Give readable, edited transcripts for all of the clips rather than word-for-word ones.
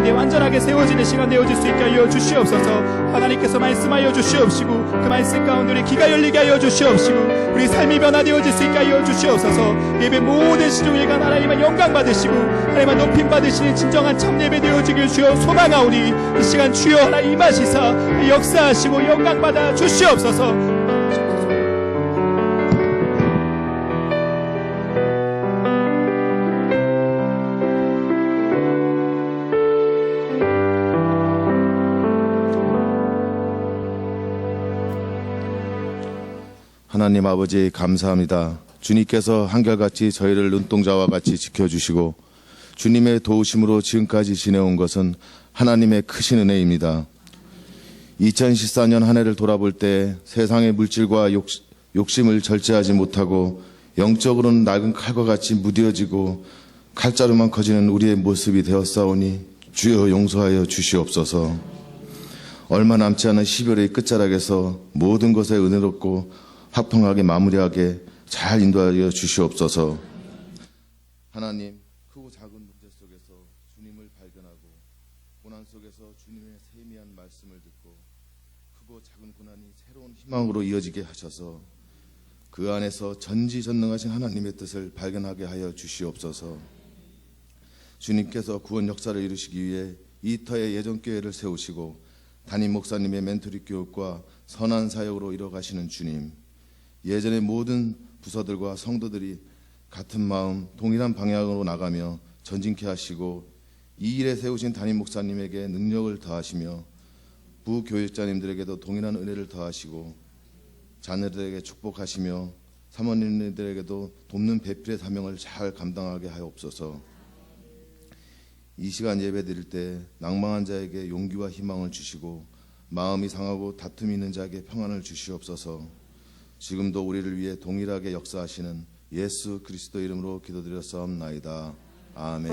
가운데 완전하게 세워지는 시간 되어질 수 있게 하여 주시옵소서. 하나님께서 말씀하여 주시옵시고 그 말씀 가운데 우리 귀가 열리게 하여 주시옵시고 우리 삶이 변화되어질 수 있게 하여 주시옵소서. 예배 모든 시종일관 하나님만 영광 받으시고 하나님만 높임 받으시는 진정한 참 예배 되어지길 주여 소망하오니 이 시간 주여 하나님 임하시사 역사하시고 영광 받아 주시옵소서. 하나님 아버지 감사합니다. 주님께서 한결같이 저희를 눈동자와 같이 지켜주시고 주님의 도우심으로 지금까지 지내온 것은 하나님의 크신 은혜입니다. 2014년 한 해를 돌아볼 때 세상의 물질과 욕심을 절제하지 못하고 영적으로는 낡은 칼과 같이 무뎌지고 칼자루만 커지는 우리의 모습이 되었사오니 주여 용서하여 주시옵소서. 얼마 남지 않은 12월의 끝자락에서 모든 것에 은혜롭고 화평하게 마무리하게 잘 인도하여 주시옵소서. 하나님, 크고 작은 문제 속에서 주님을 발견하고 고난 속에서 주님의 세미한 말씀을 듣고 크고 작은 고난이 새로운 희망으로 이어지게 하셔서 그 안에서 전지전능하신 하나님의 뜻을 발견하게 하여 주시옵소서. 주님께서 구원 역사를 이루시기 위해 이터의 예전교회를 세우시고 담임 목사님의 멘토리 교육과 선한 사역으로 이뤄가시는 주님, 예전의 모든 부서들과 성도들이 같은 마음 동일한 방향으로 나가며 전진케 하시고 이 일에 세우신 담임 목사님에게 능력을 더하시며 부교육자님들에게도 동일한 은혜를 더하시고 자녀들에게 축복하시며 사모님들에게도 돕는 배필의 사명을 잘 감당하게 하옵소서. 이 시간 예배 드릴 때 낭망한 자에게 용기와 희망을 주시고 마음이 상하고 다툼이 있는 자에게 평안을 주시옵소서. 지금도 우리를 위해 동일하게 역사하시는 예수 그리스도 이름으로 기도드렸사옵나이다. 아멘.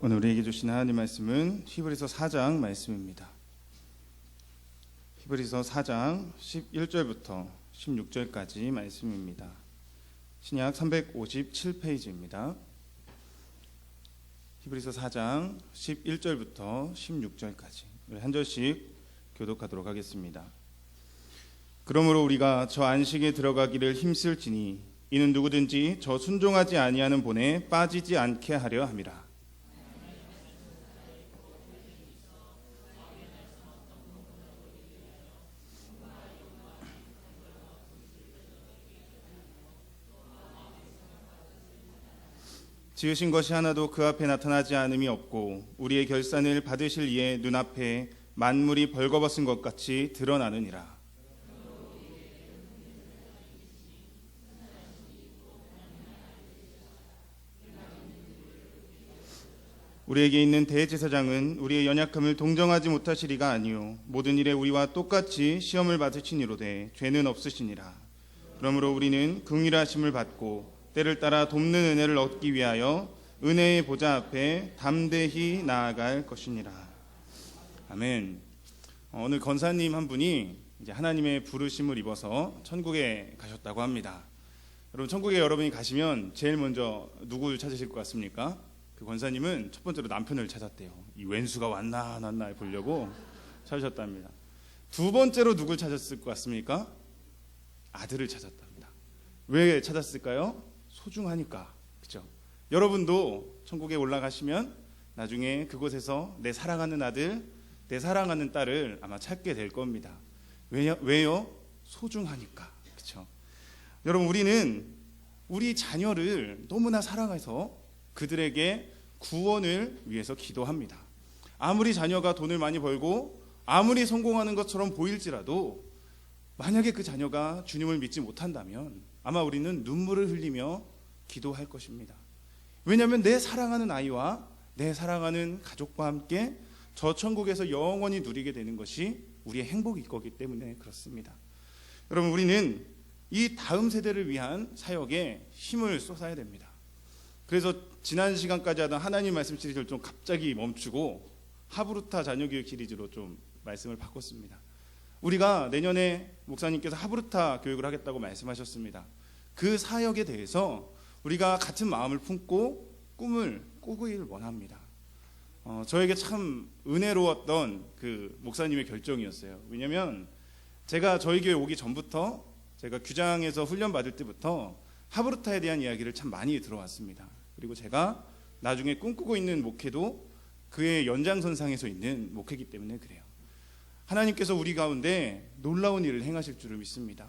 오늘 우리에게 주신 하나님 말씀은 히브리서 4장 말씀입니다. 히브리서 4장 11절부터 16절까지 말씀입니다. 신약 357페이지입니다. 히브리서 4장 11절부터 16절까지 우리 한 절씩 교독하도록 하겠습니다. 그러므로 우리가 저 안식에 들어가기를 힘쓸지니 이는 누구든지 저 순종하지 아니하는 본에 빠지지 않게 하려 함이라. 지으신 것이 하나도 그 앞에 나타나지 않음이 없고 우리의 결산을 받으실 이의 눈앞에 만물이 벌거벗은 것 같이 드러나느니라. 우리에게 있는 대제사장은 우리의 연약함을 동정하지 못하시리가 아니요 모든 일에 우리와 똑같이 시험을 받으시니로되 죄는 없으시니라. 그러므로 우리는 긍휼하심을 받고 때를 따라 돕는 은혜를 얻기 위하여 은혜의 보좌 앞에 담대히 나아갈 것이니라. 아멘. 오늘 권사님 한 분이 이제 하나님의 부르심을 입어서 천국에 가셨다고 합니다. 여러분, 천국에 여러분이 가시면 제일 먼저 누구를 찾으실 것 같습니까? 그 권사님은 첫 번째로 남편을 찾았대요. 이 왼수가 왔나 안 왔나 보려고 찾으셨답니다. 두 번째로 누굴 찾았을 것 같습니까? 아들을 찾았답니다. 왜 찾았을까요? 소중하니까. 그렇죠? 여러분도 천국에 올라가시면 나중에 그곳에서 내 사랑하는 아들, 내 사랑하는 딸을 아마 찾게 될 겁니다. 왜요? 소중하니까. 그렇죠? 여러분, 우리는 우리 자녀를 너무나 사랑해서 그들에게 구원을 위해서 기도합니다. 아무리 자녀가 돈을 많이 벌고 아무리 성공하는 것처럼 보일지라도 만약에 그 자녀가 주님을 믿지 못한다면 아마 우리는 눈물을 흘리며 기도할 것입니다. 왜냐하면 내 사랑하는 아이와 내 사랑하는 가족과 함께 저 천국에서 영원히 누리게 되는 것이 우리의 행복일 거기 때문에 그렇습니다. 여러분, 우리는 이 다음 세대를 위한 사역에 힘을 쏟아야 됩니다. 그래서 지난 시간까지 하던 하나님 말씀 시리즈를 좀 갑자기 멈추고 하브루타 자녀교육 시리즈로 좀 말씀을 바꿨습니다. 우리가 내년에 목사님께서 하브르타 교육을 하겠다고 말씀하셨습니다. 그 사역에 대해서 우리가 같은 마음을 품고 꿈을 꾸기를 원합니다. 저에게 참 은혜로웠던 그 목사님의 결정이었어요. 왜냐하면 제가 저희 교회 오기 전부터, 제가 규장에서 훈련 받을 때부터 하브르타에 대한 이야기를 참 많이 들어왔습니다. 그리고 제가 나중에 꿈꾸고 있는 목회도 그의 연장선상에서 있는 목회이기 때문에 그래요. 하나님께서 우리 가운데 놀라운 일을 행하실 줄을 믿습니다.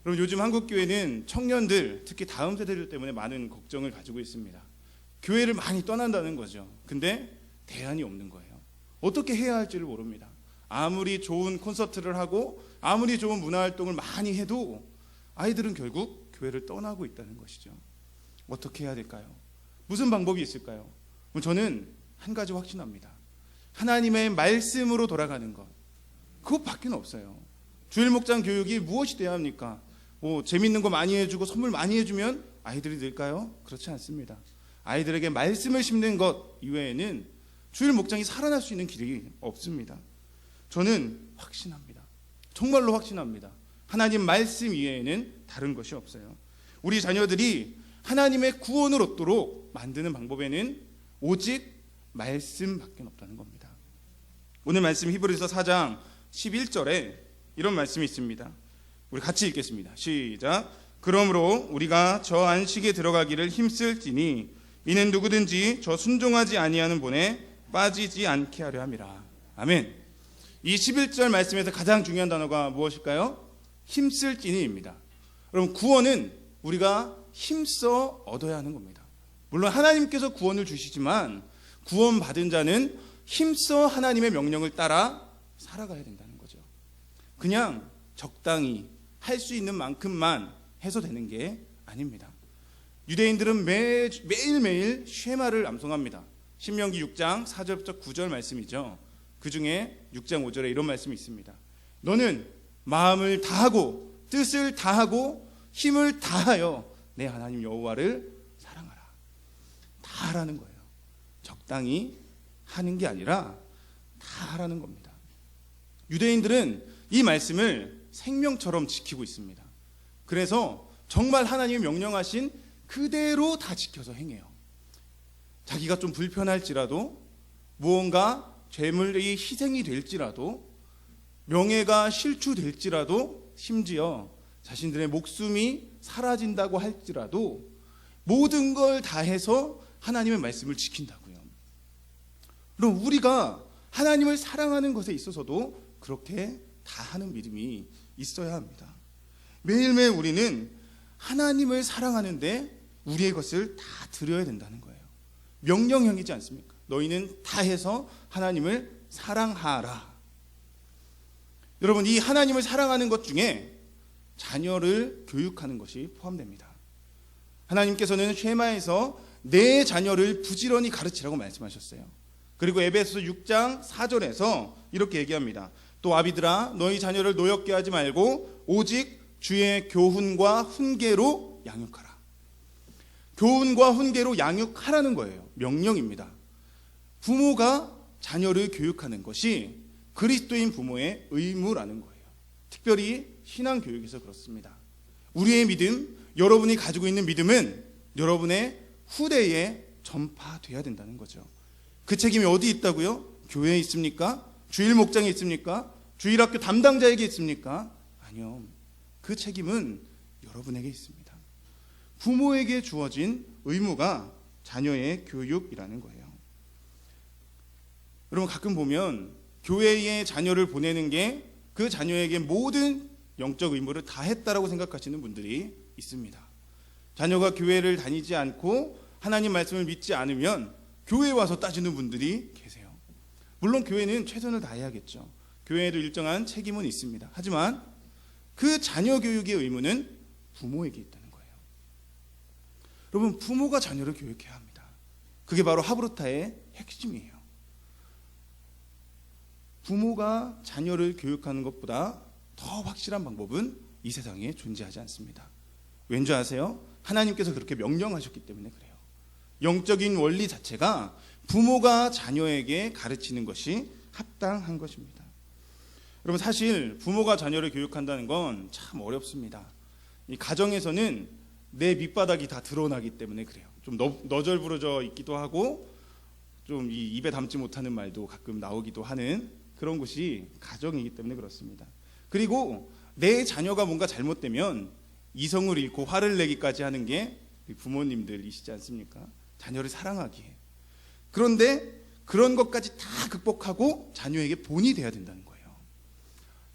그럼 요즘 한국교회는 청년들, 특히 다음 세대들 때문에 많은 걱정을 가지고 있습니다. 교회를 많이 떠난다는 거죠. 근데 대안이 없는 거예요. 어떻게 해야 할지를 모릅니다. 아무리 좋은 콘서트를 하고 아무리 좋은 문화활동을 많이 해도 아이들은 결국 교회를 떠나고 있다는 것이죠. 어떻게 해야 될까요? 무슨 방법이 있을까요? 저는 한 가지 확신합니다. 하나님의 말씀으로 돌아가는 것, 그것밖에 없어요. 주일 목장 교육이 무엇이 돼야 합니까? 재밌는 거 많이 해주고 선물 많이 해주면 아이들이 늘까요? 그렇지 않습니다. 아이들에게 말씀을 심는 것 이외에는 주일 목장이 살아날 수 있는 길이 없습니다. 저는 확신합니다. 정말로 확신합니다. 하나님 말씀 이외에는 다른 것이 없어요. 우리 자녀들이 하나님의 구원을 얻도록 만드는 방법에는 오직 말씀밖에 없다는 겁니다. 오늘 말씀 히브리서 4장 11절에 이런 말씀이 있습니다. 우리 같이 읽겠습니다. 시작. 그러므로 우리가 저 안식에 들어가기를 힘쓸지니 이는 누구든지 저 순종하지 아니하는 본에 빠지지 않게 하려 함이라. 아멘. 이 11절 말씀에서 가장 중요한 단어가 무엇일까요? 힘쓸지니입니다. 여러분, 구원은 우리가 힘써 얻어야 하는 겁니다. 물론 하나님께서 구원을 주시지만 구원받은 자는 힘써 하나님의 명령을 따라 살아가야 된다는 거죠. 그냥 적당히 할 수 있는 만큼만 해서 되는 게 아닙니다. 유대인들은 매일매일 쉐마를 암송합니다. 신명기 6장 4절부터 9절 말씀이죠. 그 중에 6장 5절에 이런 말씀이 있습니다. 너는 마음을 다하고 뜻을 다하고 힘을 다하여 내 하나님 여호와를 사랑하라. 다 하라는 거예요. 적당히 하는 게 아니라 다 하라는 겁니다. 유대인들은 이 말씀을 생명처럼 지키고 있습니다. 그래서 정말 하나님이 명령하신 그대로 다 지켜서 행해요. 자기가 좀 불편할지라도, 무언가 죄물이 희생이 될지라도, 명예가 실추될지라도, 심지어 자신들의 목숨이 사라진다고 할지라도 모든 걸 다 해서 하나님의 말씀을 지킨다고요. 그럼 우리가 하나님을 사랑하는 것에 있어서도 그렇게 다 하는 믿음이 있어야 합니다. 매일매일 우리는 하나님을 사랑하는데 우리의 것을 다 드려야 된다는 거예요. 명령형이지 않습니까? 너희는 다 해서 하나님을 사랑하라. 여러분, 이 하나님을 사랑하는 것 중에 자녀를 교육하는 것이 포함됩니다. 하나님께서는 쉐마에서 내 자녀를 부지런히 가르치라고 말씀하셨어요. 그리고 에베소서 6장 4절에서 이렇게 얘기합니다. 또 아비들아, 너희 자녀를 노엽게 하지 말고 오직 주의 교훈과 훈계로 양육하라. 교훈과 훈계로 양육하라는 거예요. 명령입니다. 부모가 자녀를 교육하는 것이 그리스도인 부모의 의무라는 거예요. 특별히 신앙교육에서 그렇습니다. 우리의 믿음, 여러분이 가지고 있는 믿음은 여러분의 후대에 전파돼야 된다는 거죠. 그 책임이 어디 있다고요? 교회에 있습니까? 주일 목장에 있습니까? 주일학교 담당자에게 있습니까? 아니요. 그 책임은 여러분에게 있습니다. 부모에게 주어진 의무가 자녀의 교육이라는 거예요. 여러분, 가끔 보면 교회에 자녀를 보내는 게 그 자녀에게 모든 영적 의무를 다 했다라고 생각하시는 분들이 있습니다. 자녀가 교회를 다니지 않고 하나님 말씀을 믿지 않으면 교회에 와서 따지는 분들이 계세요. 물론 교회는 최선을 다해야겠죠. 교회에도 일정한 책임은 있습니다. 하지만 그 자녀 교육의 의무는 부모에게 있다는 거예요. 여러분, 부모가 자녀를 교육해야 합니다. 그게 바로 하브르타의 핵심이에요. 부모가 자녀를 교육하는 것보다 더 확실한 방법은 이 세상에 존재하지 않습니다. 왠지 아세요? 하나님께서 그렇게 명령하셨기 때문에 그래요. 영적인 원리 자체가 부모가 자녀에게 가르치는 것이 합당한 것입니다. 여러분, 사실 부모가 자녀를 교육한다는 건 참 어렵습니다. 이 가정에서는 내 밑바닥이 다 드러나기 때문에 그래요. 좀 너절부러져 있기도 하고 좀 이 입에 담지 못하는 말도 가끔 나오기도 하는 그런 곳이 가정이기 때문에 그렇습니다. 그리고 내 자녀가 뭔가 잘못되면 이성을 잃고 화를 내기까지 하는 게 부모님들이시지 않습니까? 자녀를 사랑하기에. 그런데 그런 것까지 다 극복하고 자녀에게 본이 돼야 된다는 거예요.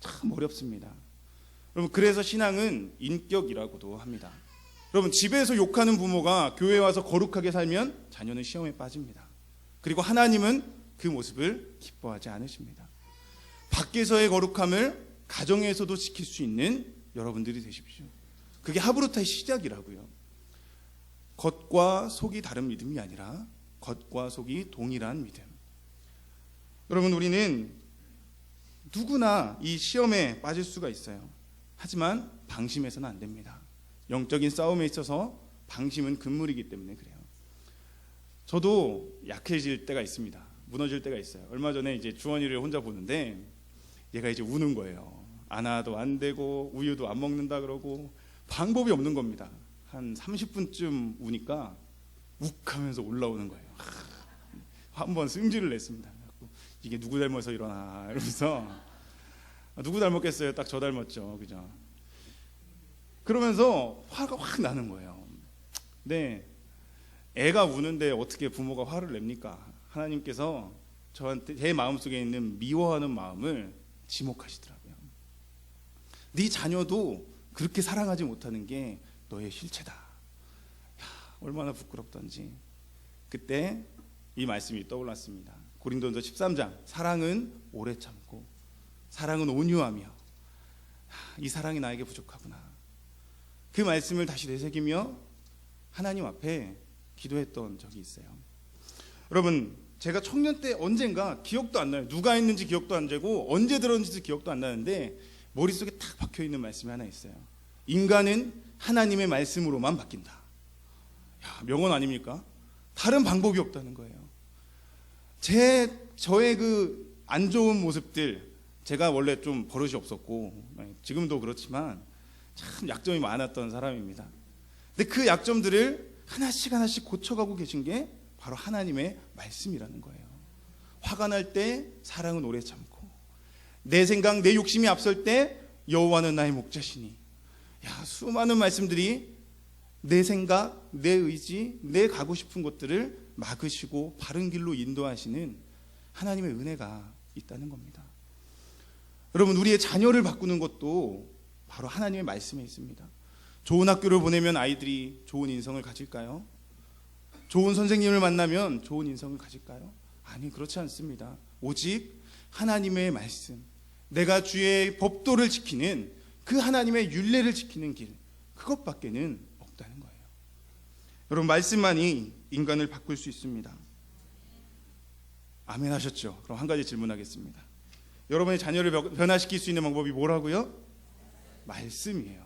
참 어렵습니다. 여러분, 그래서 신앙은 인격이라고도 합니다. 여러분, 집에서 욕하는 부모가 교회에 와서 거룩하게 살면 자녀는 시험에 빠집니다. 그리고 하나님은 그 모습을 기뻐하지 않으십니다. 밖에서의 거룩함을 가정에서도 지킬 수 있는 여러분들이 되십시오. 그게 하브루타의 시작이라고요. 겉과 속이 다른 믿음이 아니라 겉과 속이 동일한 믿음. 여러분, 우리는 누구나 이 시험에 빠질 수가 있어요. 하지만 방심해서는 안 됩니다. 영적인 싸움에 있어서 방심은 금물이기 때문에 그래요. 저도 약해질 때가 있습니다. 무너질 때가 있어요. 얼마 전에 이제 주원이를 혼자 보는데 얘가 이제 우는 거예요. 안아도 안 되고 우유도 안 먹는다 그러고 방법이 없는 겁니다. 한 30분쯤 우니까 욱 하면서 올라오는 거예요. 한번 승질을 냈습니다. 이게 누구 닮아서 이러나 이러면서 누구 닮았겠어요? 딱 저 닮았죠. 그죠? 그러면서 화가 확 나는 거예요. 네, 애가 우는데 어떻게 부모가 화를 냅니까? 하나님께서 저한테 제 마음속에 있는 미워하는 마음을 지목하시더라고요. 네 자녀도 그렇게 사랑하지 못하는 게 너의 실체다. 야, 얼마나 부끄럽던지. 그때 이 말씀이 떠올랐습니다. 고린도전서 13장, 사랑은 오래 참고 사랑은 온유하며, 이 사랑이 나에게 부족하구나. 그 말씀을 다시 되새기며 하나님 앞에 기도했던 적이 있어요. 여러분, 제가 청년 때 언젠가 기억도 안 나요. 누가 했는지 기억도 안 나고 언제 들었는지 기억도 안 나는데 머릿속에 탁 박혀있는 말씀이 하나 있어요. 인간은 하나님의 말씀으로만 바뀐다. 야, 명언 아닙니까? 다른 방법이 없다는 거예요. 저의 그 안 좋은 모습들, 제가 원래 좀 버릇이 없었고 지금도 그렇지만 참 약점이 많았던 사람입니다. 근데 그 약점들을 하나씩 고쳐가고 계신 게 바로 하나님의 말씀이라는 거예요. 화가 날 때 사랑은 오래 참고, 내 생각, 내 욕심이 앞설 때 여호와는 나의 목자시니. 야, 수많은 말씀들이 내 생각, 내 의지, 내 가고 싶은 것들을 막으시고 바른 길로 인도하시는 하나님의 은혜가 있다는 겁니다. 여러분, 우리의 자녀를 바꾸는 것도 바로 하나님의 말씀에 있습니다. 좋은 학교를 보내면 아이들이 좋은 인성을 가질까요? 좋은 선생님을 만나면 좋은 인성을 가질까요? 아니, 그렇지 않습니다. 오직 하나님의 말씀, 내가 주의 법도를 지키는 그 하나님의 율례를 지키는 길, 그것밖에는 없다는 거예요. 여러분, 말씀만이 인간을 바꿀 수 있습니다. 아멘 하셨죠? 그럼 한 가지 질문하겠습니다. 여러분의 자녀를 변화시킬 수 있는 방법이 뭐라고요? 말씀이에요.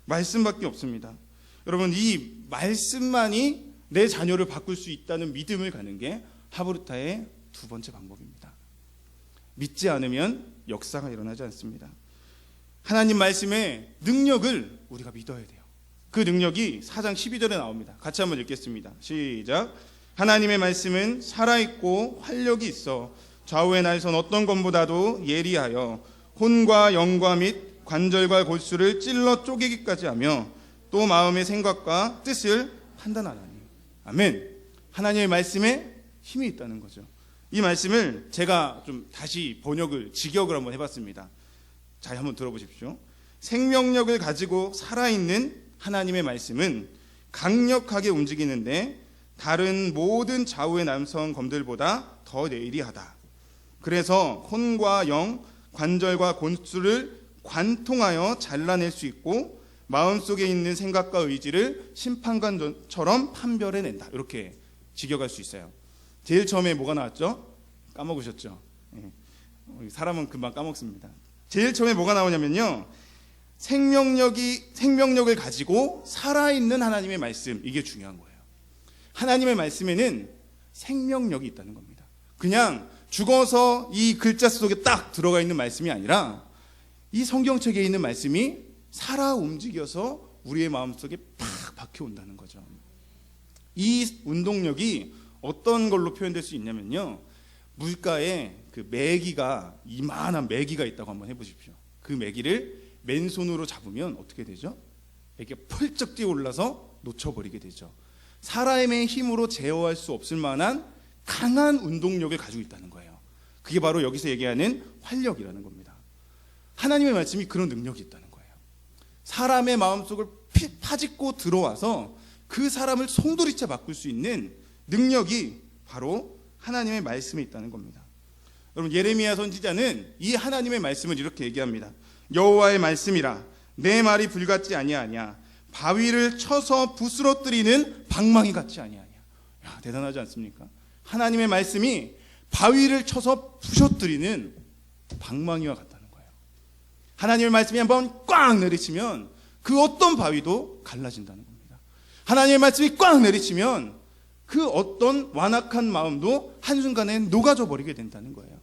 말씀밖에 없습니다. 여러분, 이 말씀만이 내 자녀를 바꿀 수 있다는 믿음을 가는 게 하브루타의 두 번째 방법입니다. 믿지 않으면 역사가 일어나지 않습니다. 하나님 말씀의 능력을 우리가 믿어야 돼요. 그 능력이 4장 12절에 나옵니다. 같이 한번 읽겠습니다. 시작. 하나님의 말씀은 살아있고 활력이 있어 좌우의 날선 어떤 것보다도 예리하여 혼과 영과 및 관절과 골수를 찔러 쪼개기까지 하며 또 마음의 생각과 뜻을 판단하나니. 아멘. 하나님의 말씀에 힘이 있다는 거죠. 이 말씀을 제가 좀 다시 번역을, 직역을 한번 해봤습니다. 자, 한번 들어보십시오. 생명력을 가지고 살아있는 하나님의 말씀은 강력하게 움직이는데 다른 모든 좌우의 남성 검들보다 더 예리하다. 그래서 혼과 영, 관절과 골수를 관통하여 잘라낼 수 있고 마음속에 있는 생각과 의지를 심판관처럼 판별해낸다. 이렇게 직역할 수 있어요. 제일 처음에 뭐가 나왔죠? 까먹으셨죠? 사람은 금방 까먹습니다. 제일 처음에 뭐가 나오냐면요, 생명력을 가지고 살아있는 하나님의 말씀, 이게 중요한 거예요. 하나님의 말씀에는 생명력이 있다는 겁니다. 그냥 죽어서 이 글자 속에 딱 들어가 있는 말씀이 아니라 이 성경책에 있는 말씀이 살아 움직여서 우리의 마음속에 팍 박혀온다는 거죠. 이 운동력이 어떤 걸로 표현될 수 있냐면요, 물가에 그 메기가, 이만한 메기가 있다고 한번 해보십시오. 그 메기를 맨손으로 잡으면 어떻게 되죠? 메기가 펄쩍 뛰어올라서 놓쳐버리게 되죠. 사람의 힘으로 제어할 수 없을 만한 강한 운동력을 가지고 있다는 거예요. 그게 바로 여기서 얘기하는 활력이라는 겁니다. 하나님의 말씀이 그런 능력이 있다는 거예요. 사람의 마음속을 파짓고 들어와서 그 사람을 송두리째 바꿀 수 있는 능력이 바로 하나님의 말씀에 있다는 겁니다. 여러분, 예레미야 선지자는 이 하나님의 말씀을 이렇게 얘기합니다. 여호와의 말씀이라 내 말이 불같지 아니하냐, 바위를 쳐서 부스러뜨리는 방망이 같지 아니하냐. 야, 대단하지 않습니까? 하나님의 말씀이 바위를 쳐서 부셔뜨리는 방망이와 같다는 거예요. 하나님의 말씀이 한번 꽝 내리치면 그 어떤 바위도 갈라진다는 겁니다. 하나님의 말씀이 꽝 내리치면 그 어떤 완악한 마음도 한순간에 녹아져 버리게 된다는 거예요.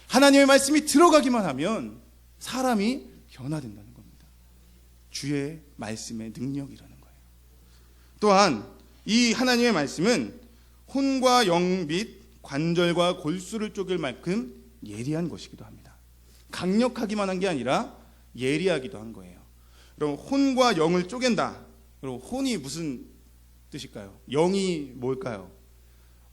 하나님의 말씀이 들어가기만 하면 사람이 변화된다는 겁니다. 주의 말씀의 능력이라는 거예요. 또한 이 하나님의 말씀은 혼과 영 및 관절과 골수를 쪼갤 만큼 예리한 것이기도 합니다. 강력하기만 한 게 아니라 예리하기도 한 거예요. 그럼 혼과 영을 쪼갠다. 그럼 혼이 무슨 뜻일까요? 영이 뭘까요?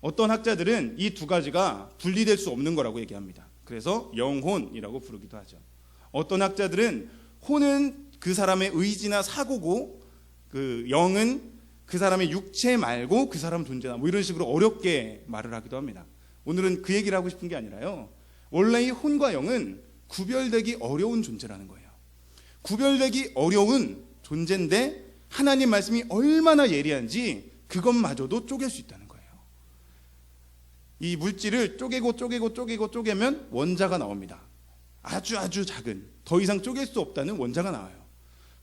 어떤 학자들은 이 두 가지가 분리될 수 없는 거라고 얘기합니다. 그래서 영혼이라고 부르기도 하죠. 어떤 학자들은 혼은 그 사람의 의지나 사고고, 그 영은 그 사람의 육체 말고 그 사람 존재다, 뭐 이런 식으로 어렵게 말을 하기도 합니다. 오늘은 그 얘기를 하고 싶은 게 아니라요, 원래 이 혼과 영은 구별되기 어려운 존재라는 거예요. 구별되기 어려운 존재인데 하나님 말씀이 얼마나 예리한지 그것마저도 쪼갤 수 있다는 거예요. 이 물질을 쪼개면 원자가 나옵니다. 아주 작은, 더 이상 쪼갤 수 없다는 원자가 나와요.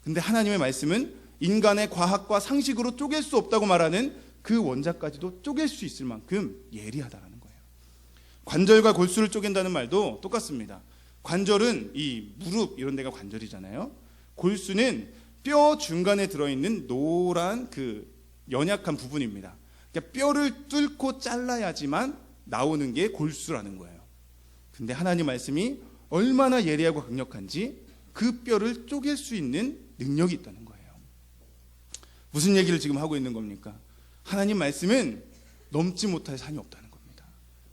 근데 하나님의 말씀은 인간의 과학과 상식으로 쪼갤 수 없다고 말하는 그 원자까지도 쪼갤 수 있을 만큼 예리하다는 거예요. 관절과 골수를 쪼갠다는 말도 똑같습니다. 관절은 이 무릎 이런 데가 관절이잖아요. 골수는 뼈 중간에 들어있는 노란 그 연약한 부분입니다. 그러니까 뼈를 뚫고 잘라야지만 나오는 게 골수라는 거예요. 근데 하나님 말씀이 얼마나 예리하고 강력한지 그 뼈를 쪼갤 수 있는 능력이 있다는 거예요. 무슨 얘기를 지금 하고 있는 겁니까? 하나님 말씀은 넘지 못할 산이 없다는 겁니다.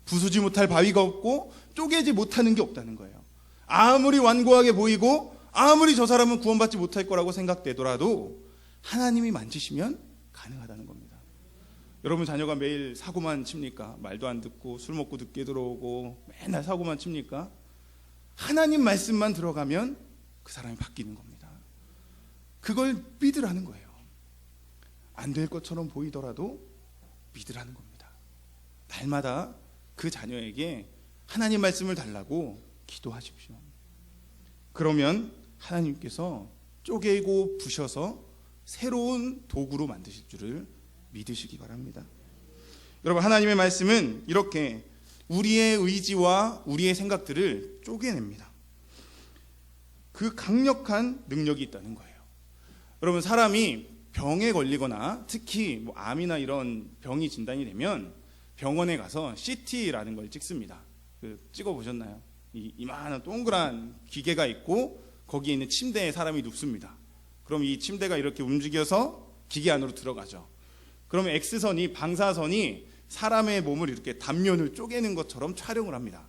부수지 못할 바위가 없고 쪼개지 못하는 게 없다는 거예요. 아무리 완고하게 보이고 아무리 저 사람은 구원받지 못할 거라고 생각되더라도 하나님이 만지시면 가능하다는 겁니다. 여러분 자녀가 매일 사고만 칩니까? 말도 안 듣고 술 먹고 늦게 들어오고 맨날 사고만 칩니까? 하나님 말씀만 들어가면 그 사람이 바뀌는 겁니다. 그걸 믿으라는 거예요. 안 될 것처럼 보이더라도 믿으라는 겁니다. 날마다 그 자녀에게 하나님 말씀을 달라고 기도하십시오. 그러면 하나님께서 쪼개고 부셔서 새로운 도구로 만드실 줄을 믿으시기 바랍니다. 여러분, 하나님의 말씀은 이렇게 우리의 의지와 우리의 생각들을 쪼개냅니다. 그 강력한 능력이 있다는 거예요. 여러분, 사람이 병에 걸리거나 특히 뭐 암이나 이런 병이 진단이 되면 병원에 가서 CT라는 걸 찍습니다. 찍어 보셨나요? 이만한 동그란 기계가 있고 거기에 있는 침대에 사람이 눕습니다. 그럼 이 침대가 이렇게 움직여서 기계 안으로 들어가죠. 그러면 X선이, 방사선이 사람의 몸을 이렇게 단면을 쪼개는 것처럼 촬영을 합니다.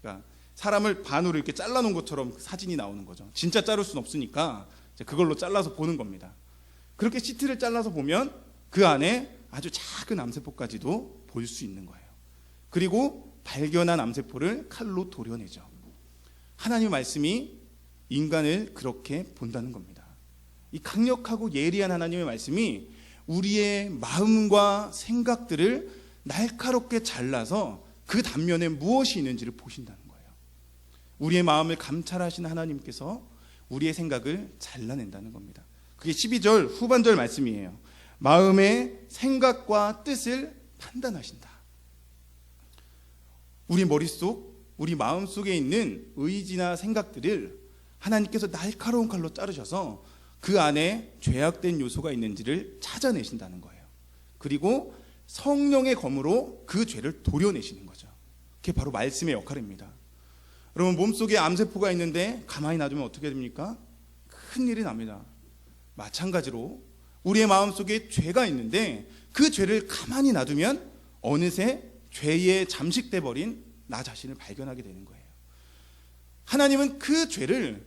그러니까 사람을 반으로 이렇게 잘라놓은 것처럼 사진이 나오는 거죠. 진짜 자를 수는 없으니까 그걸로 잘라서 보는 겁니다. 그렇게 CT를 잘라서 보면 그 안에 아주 작은 암세포까지도 볼 수 있는 거예요. 그리고 발견한 암세포를 칼로 도려내죠. 하나님의 말씀이 인간을 그렇게 본다는 겁니다. 이 강력하고 예리한 하나님의 말씀이 우리의 마음과 생각들을 날카롭게 잘라서 그 단면에 무엇이 있는지를 보신다는 거예요. 우리의 마음을 감찰하시는 하나님께서 우리의 생각을 잘라낸다는 겁니다. 그게 12절 후반절 말씀이에요. 마음의 생각과 뜻을 판단하신다. 우리 머릿속, 우리 마음속에 있는 의지나 생각들을 하나님께서 날카로운 칼로 자르셔서 그 안에 죄악된 요소가 있는지를 찾아내신다는 거예요. 그리고 성령의 검으로 그 죄를 도려내시는 거죠. 그게 바로 말씀의 역할입니다. 여러분, 몸속에 암세포가 있는데 가만히 놔두면 어떻게 됩니까? 큰일이 납니다. 마찬가지로 우리의 마음속에 죄가 있는데 그 죄를 가만히 놔두면 어느새 죄에 잠식돼 버린 나 자신을 발견하게 되는 거예요. 하나님은 그 죄를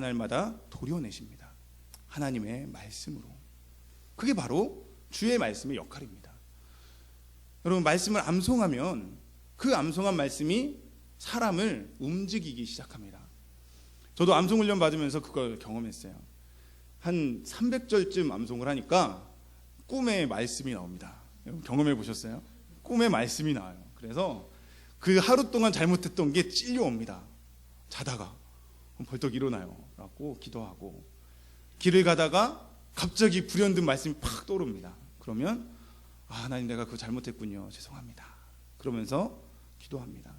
날마다 도려내십니다. 하나님의 말씀으로. 그게 바로 주의 말씀의 역할입니다. 여러분, 말씀을 암송하면 그 암송한 말씀이 사람을 움직이기 시작합니다. 저도 암송 훈련 받으면서 그걸 경험했어요. 한 300절쯤 암송을 하니까 꿈에 말씀이 나옵니다. 경험해 보셨어요? 꿈에 말씀이 나와요. 그래서 그 하루 동안 잘못했던 게 찔려옵니다. 자다가 벌떡 일어나요. 라고 기도하고, 길을 가다가 갑자기 불현듯 말씀이 팍 떠오릅니다. 그러면 하나님, 내가 그거 잘못했군요. 죄송합니다. 그러면서 기도합니다.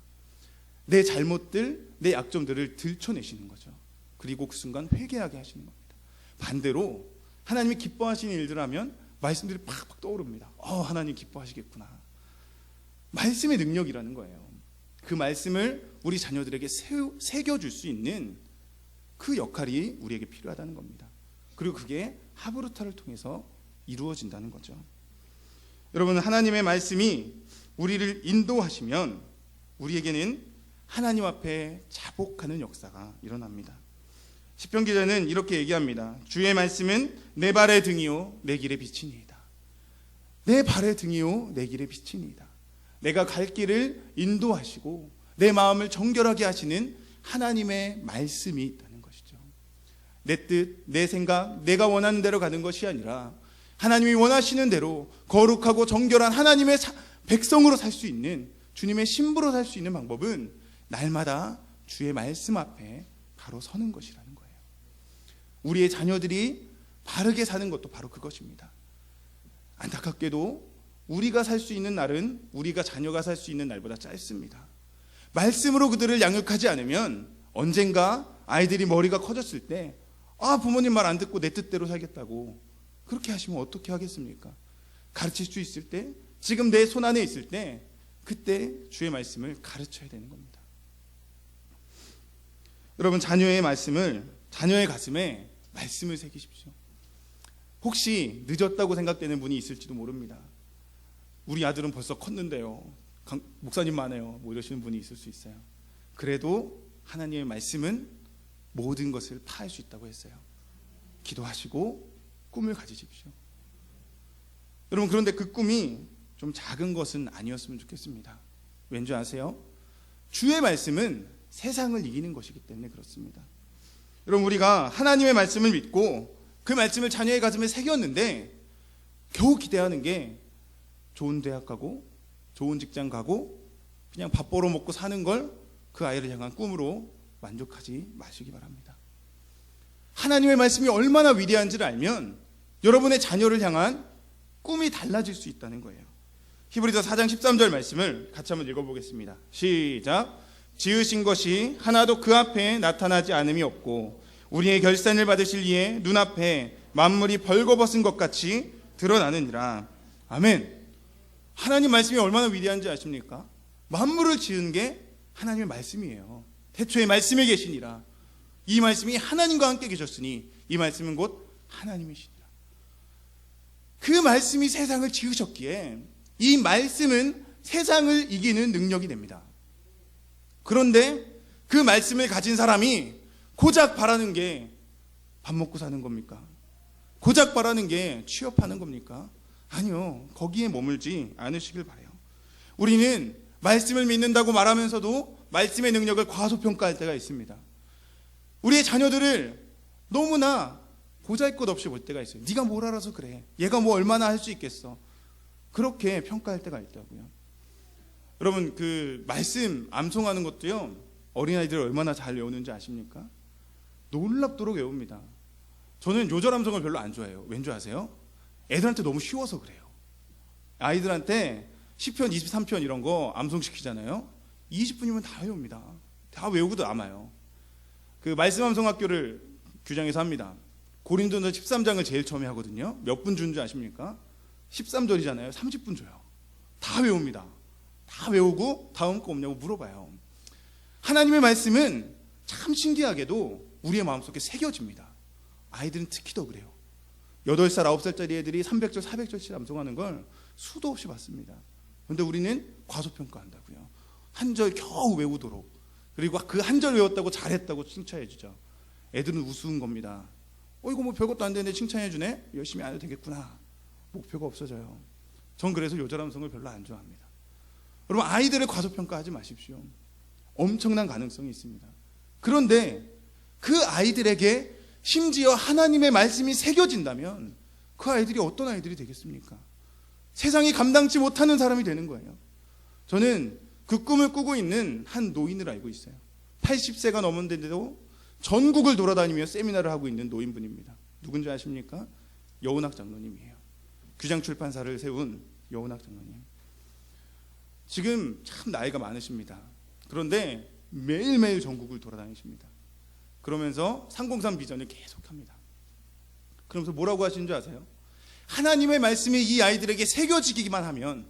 내 잘못들, 내 약점들을 들춰내시는 거죠. 그리고 그 순간 회개하게 하시는 겁니다. 반대로 하나님이 기뻐하시는 일들 하면 말씀들이 팍팍 떠오릅니다. 하나님 기뻐하시겠구나. 말씀의 능력이라는 거예요. 그 말씀을 우리 자녀들에게 새겨줄 수 있는 그 역할이 우리에게 필요하다는 겁니다. 그리고 그게 하브루타를 통해서 이루어진다는 거죠. 여러분, 하나님의 말씀이 우리를 인도하시면 우리에게는 하나님 앞에 자복하는 역사가 일어납니다. 시편 기자는 이렇게 얘기합니다. 주의 말씀은 내 발의 등이요 내 길의 빛이니이다. 내 발의 등이요 내 길의 빛이니이다. 내가 갈 길을 인도하시고 내 마음을 정결하게 하시는 하나님의 말씀이 있다는 것이죠. 내 뜻, 내 생각, 내가 원하는 대로 가는 것이 아니라 하나님이 원하시는 대로 거룩하고 정결한 하나님의 백성으로 살 수 있는, 주님의 신부로 살 수 있는 방법은 날마다 주의 말씀 앞에 바로 서는 것이라는 거예요. 우리의 자녀들이 바르게 사는 것도 바로 그것입니다. 안타깝게도 우리가 살 수 있는 날은 우리가 자녀가 살 수 있는 날보다 짧습니다. 말씀으로 그들을 양육하지 않으면 언젠가 아이들이 머리가 커졌을 때 부모님 말 안 듣고 내 뜻대로 살겠다고 그렇게 하시면 어떻게 하겠습니까? 가르칠 수 있을 때, 지금 내 손 안에 있을 때, 그때 주의 말씀을 가르쳐야 되는 겁니다. 여러분, 자녀의 가슴에 말씀을 새기십시오. 혹시 늦었다고 생각되는 분이 있을지도 모릅니다. 우리 아들은 벌써 컸는데요, 목사님 많아요, 이러시는 분이 있을 수 있어요. 그래도 하나님의 말씀은 모든 것을 파할 수 있다고 했어요. 기도하시고 꿈을 가지십시오. 여러분, 그런데 그 꿈이 좀 작은 것은 아니었으면 좋겠습니다. 왠지 아세요? 주의 말씀은 세상을 이기는 것이기 때문에 그렇습니다. 여러분, 우리가 하나님의 말씀을 믿고 그 말씀을 자녀의 가슴에 새겼는데 겨우 기대하는 게 좋은 대학 가고 좋은 직장 가고 그냥 밥 벌어 먹고 사는 걸 그 아이를 향한 꿈으로 만족하지 마시기 바랍니다. 하나님의 말씀이 얼마나 위대한지를 알면 여러분의 자녀를 향한 꿈이 달라질 수 있다는 거예요. 히브리서 4장 13절 말씀을 같이 한번 읽어보겠습니다. 시작. 지으신 것이 하나도 그 앞에 나타나지 않음이 없고 우리의 결산을 받으실 이에 눈앞에 만물이 벌거벗은 것 같이 드러나느니라. 아멘. 하나님 말씀이 얼마나 위대한지 아십니까? 만물을 지은 게 하나님의 말씀이에요. 태초에 말씀이 계시니라. 이 말씀이 하나님과 함께 계셨으니 이 말씀은 곧 하나님이시니라. 그 말씀이 세상을 지으셨기에 이 말씀은 세상을 이기는 능력이 됩니다. 그런데 그 말씀을 가진 사람이 고작 바라는 게 밥 먹고 사는 겁니까? 고작 바라는 게 취업하는 겁니까? 아니요. 거기에 머물지 않으시길 바라요. 우리는 말씀을 믿는다고 말하면서도 말씀의 능력을 과소평가할 때가 있습니다. 우리의 자녀들을 너무나 보잘것없이 볼 때가 있어요. 네가 뭘 알아서 그래. 얘가 뭐 얼마나 할 수 있겠어. 그렇게 평가할 때가 있다고요. 여러분, 그 말씀 암송하는 것도요, 어린아이들 얼마나 잘 외우는지 아십니까? 놀랍도록 외웁니다. 저는 요절 암송을 별로 안 좋아해요. 왠지 아세요? 애들한테 너무 쉬워서 그래요. 아이들한테 시편 23편 이런 거 암송시키잖아요. 20분이면 다 외웁니다. 다 외우고도 남아요. 그 말씀암송학교를 규장해서 합니다. 고린도서 13장을 제일 처음에 하거든요. 몇 분 주는 줄 아십니까? 13절이잖아요. 30분 줘요. 다 외웁니다. 다 외우고 다음 거 없냐고 물어봐요. 하나님의 말씀은 참 신기하게도 우리의 마음속에 새겨집니다. 아이들은 특히 더 그래요. 8살, 9살짜리 애들이 300절, 400절씩 암송하는 걸 수도 없이 봤습니다. 그런데 우리는 과소평가한다고요. 한 절 겨우 외우도록. 그리고 그 한 절 외웠다고 잘했다고 칭찬해 주죠. 애들은 우스운 겁니다. 이거 뭐 별것도 안 되는데 칭찬해 주네? 열심히 안 해도 되겠구나. 목표가 없어져요. 전 그래서 요절암송을 별로 안 좋아합니다. 여러분, 아이들을 과소평가하지 마십시오. 엄청난 가능성이 있습니다. 그런데 그 아이들에게 심지어 하나님의 말씀이 새겨진다면 그 아이들이 어떤 아이들이 되겠습니까? 세상이 감당치 못하는 사람이 되는 거예요. 저는 그 꿈을 꾸고 있는 한 노인을 알고 있어요. 80세가 넘었는데도 전국을 돌아다니며 세미나를 하고 있는 노인분입니다. 누군지 아십니까? 여운학 장로님이에요. 규장출판사를 세운 여운학 장로님. 지금 참 나이가 많으십니다. 그런데 매일매일 전국을 돌아다니십니다. 그러면서 303 비전을 계속합니다. 그러면서 뭐라고 하시는 줄 아세요? 하나님의 말씀이 이 아이들에게 새겨지기만 하면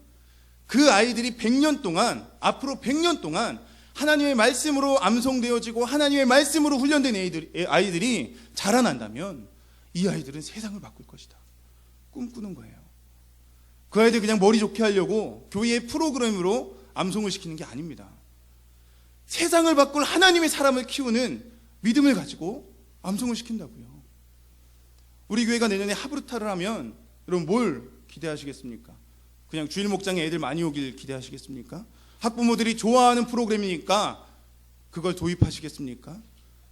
그 아이들이 100년 동안, 앞으로 100년 동안 하나님의 말씀으로 암송되어지고 하나님의 말씀으로 훈련된 아이들이 자라난다면 이 아이들은 세상을 바꿀 것이다. 꿈꾸는 거예요. 그 아이들 그냥 머리 좋게 하려고 교회의 프로그램으로 암송을 시키는 게 아닙니다. 세상을 바꿀 하나님의 사람을 키우는 믿음을 가지고 암송을 시킨다고요. 우리 교회가 내년에 하브르타를 하면 여러분 뭘 기대하시겠습니까? 그냥 주일 목장에 애들 많이 오길 기대하시겠습니까? 학부모들이 좋아하는 프로그램이니까 그걸 도입하시겠습니까?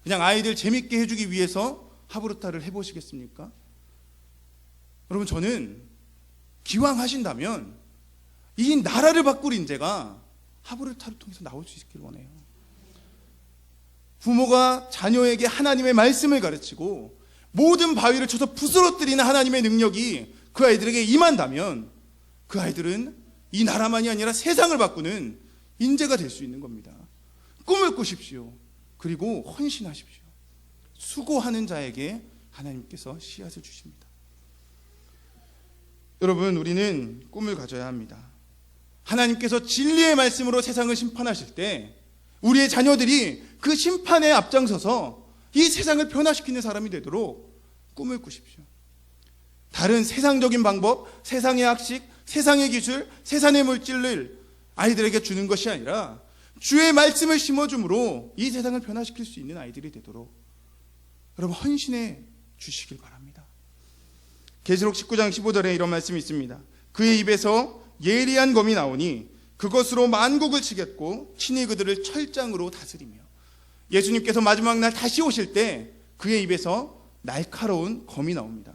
그냥 아이들 재밌게 해주기 위해서 하브르타를 해보시겠습니까? 여러분, 저는 기왕 하신다면 이 나라를 바꿀 인재가 하브르타를 통해서 나올 수 있기를 원해요. 부모가 자녀에게 하나님의 말씀을 가르치고 모든 바위를 쳐서 부스러뜨리는 하나님의 능력이 그 아이들에게 임한다면 그 아이들은 이 나라만이 아니라 세상을 바꾸는 인재가 될 수 있는 겁니다. 꿈을 꾸십시오. 그리고 헌신하십시오. 수고하는 자에게 하나님께서 씨앗을 주십니다. 여러분, 우리는 꿈을 가져야 합니다. 하나님께서 진리의 말씀으로 세상을 심판하실 때 우리의 자녀들이 그 심판에 앞장서서 이 세상을 변화시키는 사람이 되도록 꿈을 꾸십시오. 다른 세상적인 방법, 세상의 학식, 세상의 기술, 세상의 물질을 아이들에게 주는 것이 아니라 주의 말씀을 심어줌으로 이 세상을 변화시킬 수 있는 아이들이 되도록 여러분 헌신해 주시길 바랍니다. 계시록 19장 15절에 이런 말씀이 있습니다. 그의 입에서 예리한 검이 나오니 그것으로 만국을 치겠고 친히 그들을 철장으로 다스리며. 예수님께서 마지막 날 다시 오실 때 그의 입에서 날카로운 검이 나옵니다.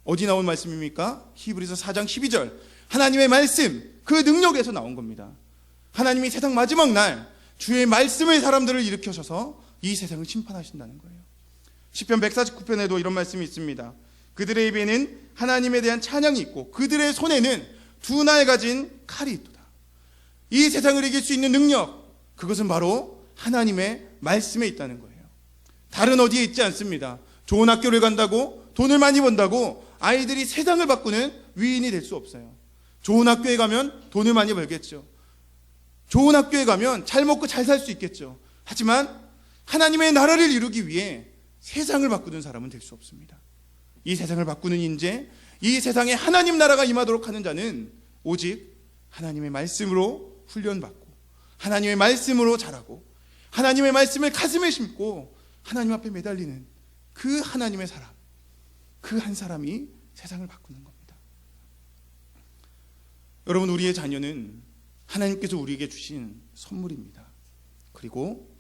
어디 나온 말씀입니까? 히브리서 4장 12절. 하나님의 말씀, 그 능력에서 나온 겁니다. 하나님이 세상 마지막 날 주의 말씀의 사람들을 일으켜셔서 이 세상을 심판하신다는 거예요. 시편 149편에도 이런 말씀이 있습니다. 그들의 입에는 하나님에 대한 찬양이 있고 그들의 손에는 두 날 가진 칼이 있도다. 이 세상을 이길 수 있는 능력, 그것은 바로 하나님의 말씀에 있다는 거예요. 다른 어디에 있지 않습니다. 좋은 학교를 간다고, 돈을 많이 번다고 아이들이 세상을 바꾸는 위인이 될 수 없어요. 좋은 학교에 가면 돈을 많이 벌겠죠. 좋은 학교에 가면 잘 먹고 잘 살 수 있겠죠. 하지만 하나님의 나라를 이루기 위해 세상을 바꾸는 사람은 될 수 없습니다. 이 세상을 바꾸는 인재, 이 세상에 하나님 나라가 임하도록 하는 자는 오직 하나님의 말씀으로 훈련받고 하나님의 말씀으로 자라고 하나님의 말씀을 가슴에 심고 하나님 앞에 매달리는 그 하나님의 사람, 그 한 사람이 세상을 바꾸는 겁니다. 여러분, 우리의 자녀는 하나님께서 우리에게 주신 선물입니다. 그리고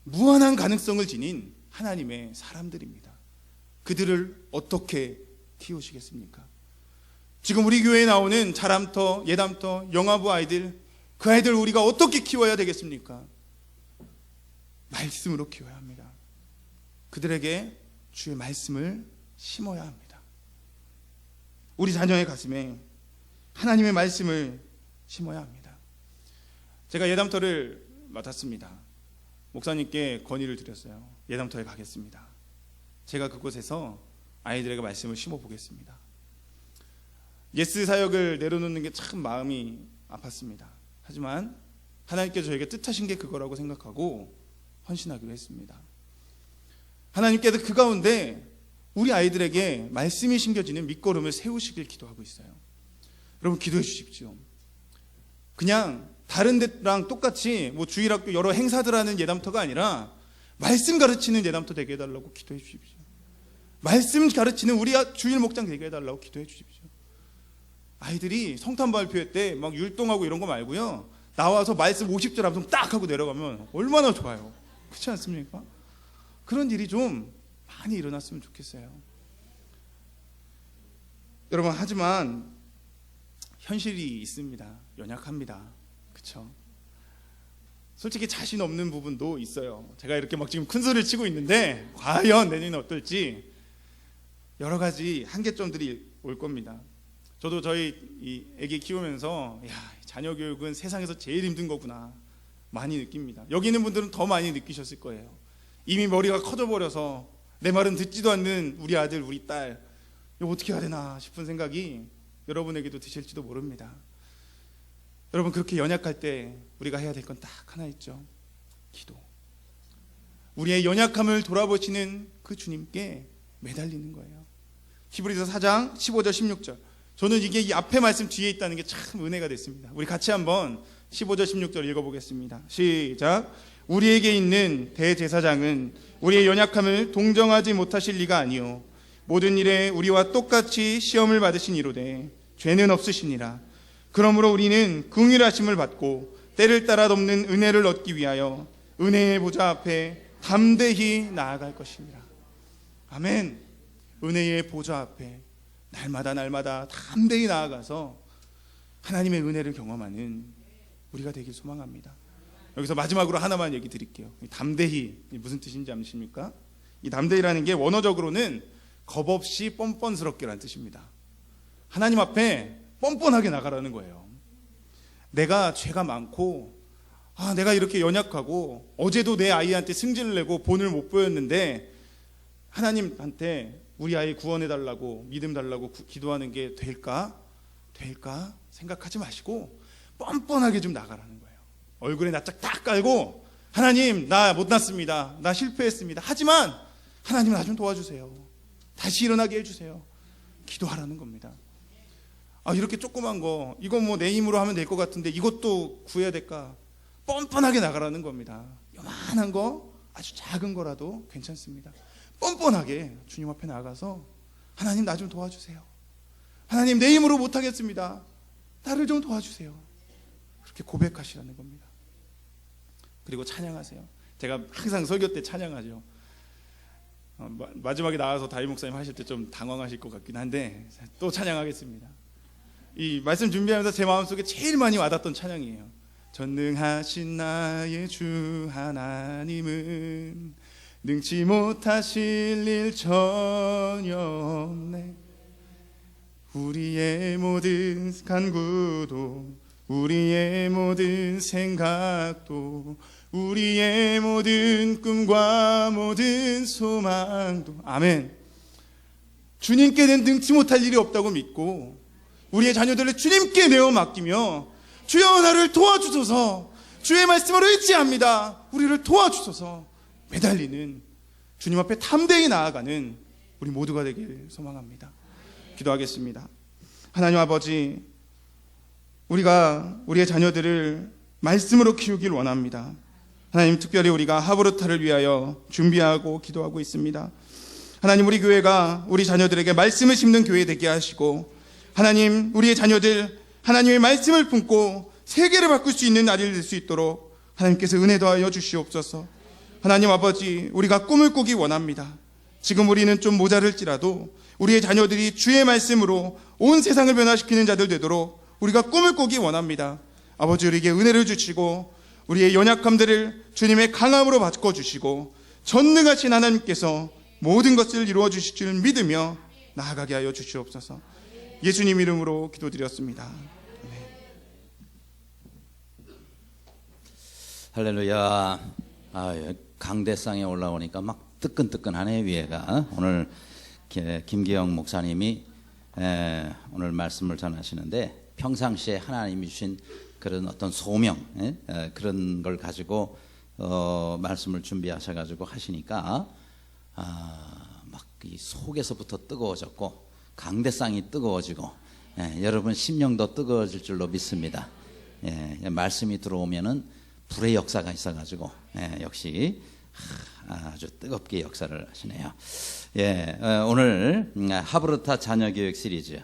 무한한 가능성을 지닌 하나님의 사람들입니다. 그들을 어떻게 키우시겠습니까? 지금 우리 교회에 나오는 자람터, 예담터, 영아부 아이들, 그 아이들 우리가 어떻게 키워야 되겠습니까? 말씀으로 키워야 합니다. 그들에게 주의 말씀을 심어야 합니다. 우리 자녀의 가슴에 하나님의 말씀을 심어야 합니다. 제가 예담터를 맡았습니다. 목사님께 건의를 드렸어요. 예담터에 가겠습니다. 제가 그곳에서 아이들에게 말씀을 심어보겠습니다. 예스 사역을 내려놓는 게 참 마음이 아팠습니다. 하지만 하나님께서 저에게 뜻하신 게 그거라고 생각하고 헌신하기로 했습니다. 하나님께서 그 가운데 우리 아이들에게 말씀이 심겨지는 밑거름을 세우시길 기도하고 있어요. 여러분 기도해 주십시오. 그냥 다른 데랑 똑같이 뭐 주일학교 여러 행사들 하는 예담터가 아니라 말씀 가르치는 예담터 되게 해달라고 기도해 주십시오. 말씀 가르치는 우리 주일 목장 되게 해달라고 기도해 주십시오. 아이들이 성탄 발표회 때 막 율동하고 이런 거 말고요, 나와서 말씀 50절 함성 딱 하고 내려가면 얼마나 좋아요. 그렇지 않습니까? 그런 일이 좀 많이 일어났으면 좋겠어요. 여러분, 하지만 현실이 있습니다. 연약합니다. 그렇죠? 솔직히 자신 없는 부분도 있어요. 제가 이렇게 막 지금 큰 소리를 치고 있는데 과연 내년에 어떨지 여러 가지 한계점들이 올 겁니다. 저도 저희 이 아기 키우면서 자녀 교육은 세상에서 제일 힘든 거구나 많이 느낍니다. 여기 있는 분들은 더 많이 느끼셨을 거예요. 이미 머리가 커져버려서 내 말은 듣지도 않는 우리 아들 우리 딸, 이거 어떻게 해야 되나 싶은 생각이 여러분에게도 드실지도 모릅니다. 여러분, 그렇게 연약할 때 우리가 해야 될 건 딱 하나 있죠. 기도. 우리의 연약함을 돌아보시는 그 주님께 매달리는 거예요. 히브리서 4장 15절 16절. 저는 이게 이 앞에 말씀 뒤에 있다는 게 참 은혜가 됐습니다. 우리 같이 한번 15절 16절 읽어보겠습니다. 시작. 우리에게 있는 대제사장은 우리의 연약함을 동정하지 못하실 리가 아니요 모든 일에 우리와 똑같이 시험을 받으신 이로되 죄는 없으시니라. 그러므로 우리는 긍휼하심을 받고 때를 따라 돕는 은혜를 얻기 위하여 은혜의 보좌 앞에 담대히 나아갈 것입니다. 아멘. 은혜의 보좌 앞에 날마다 담대히 나아가서 하나님의 은혜를 경험하는 우리가 되길 소망합니다. 여기서 마지막으로 하나만 얘기 드릴게요. 담대히 무슨 뜻인지 아십니까? 이 담대히라는 게 원어적으로는 겁없이 뻔뻔스럽게라는 뜻입니다. 하나님 앞에 뻔뻔하게 나가라는 거예요. 내가 죄가 많고 내가 이렇게 연약하고 어제도 내 아이한테 승질을 내고 본을 못 보였는데 하나님한테 우리 아이 구원해달라고 믿음 달라고 기도하는 게 될까 생각하지 마시고 뻔뻔하게 좀 나가라는 거예요. 얼굴에 낯짝 딱 깔고 하나님 나 못났습니다. 나 실패했습니다. 하지만 하나님 나 좀 도와주세요. 다시 일어나게 해주세요. 기도하라는 겁니다. 이렇게 조그만 거 이거 뭐 내 힘으로 하면 될 것 같은데 이것도 구해야 될까? 뻔뻔하게 나가라는 겁니다. 요만한 거 아주 작은 거라도 괜찮습니다. 뻔뻔하게 주님 앞에 나가서 하나님 나 좀 도와주세요. 하나님 내 힘으로 못하겠습니다. 나를 좀 도와주세요. 그렇게 고백하시라는 겁니다. 그리고 찬양하세요. 제가 항상 설교 때 찬양하죠. 마지막에 나와서 다윗 목사님 하실 때 좀 당황하실 것 같긴 한데 또 찬양하겠습니다. 이 말씀 준비하면서 제 마음속에 제일 많이 와닿던 찬양이에요. 전능하신 나의 주 하나님은 능치 못하실 일 전혀 없네. 우리의 모든 간구도 우리의 모든 생각도 우리의 모든 꿈과 모든 소망도 아멘. 주님께는 능치 못할 일이 없다고 믿고 우리의 자녀들을 주님께 내어 맡기며 주여 나를 도와주소서, 주의 말씀을 의지합니다, 우리를 도와주소서 매달리는 주님 앞에 담대히 나아가는 우리 모두가 되길 소망합니다. 기도하겠습니다. 하나님 아버지, 우리가 우리의 자녀들을 말씀으로 키우길 원합니다. 하나님, 특별히 우리가 하브르타를 위하여 준비하고 기도하고 있습니다. 하나님, 우리 교회가 우리 자녀들에게 말씀을 심는 교회 되게 하시고 하나님, 우리의 자녀들 하나님의 말씀을 품고 세계를 바꿀 수 있는 날이 될 수 있도록 하나님께서 은혜 더하여 주시옵소서. 하나님 아버지, 우리가 꿈을 꾸기 원합니다. 지금 우리는 좀 모자랄지라도 우리의 자녀들이 주의 말씀으로 온 세상을 변화시키는 자들 되도록 우리가 꿈을 꾸기 원합니다. 아버지, 우리에게 은혜를 주시고 우리의 연약함들을 주님의 강함으로 바꿔주시고 전능하신 하나님께서 모든 것을 이루어 주실 줄 믿으며 나아가게 하여 주시옵소서. 예수님 이름으로 기도드렸습니다. 할렐루야. 강대상에 올라오니까 막 뜨끈뜨끈하네 위에가. 오늘 김기영 목사님이 오늘 말씀을 전하시는데 평상시에 하나님이 주신 그런 어떤 소명 그런 걸 가지고 말씀을 준비하셔가지고 하시니까 막 이 속에서부터 뜨거워졌고 강대상이 뜨거워지고 여러분 심령도 뜨거워질 줄로 믿습니다. 말씀이 들어오면은 불의 역사가 있어가지고 역시 아주 뜨겁게 역사를 하시네요. 오늘 하브르타 자녀교육 시리즈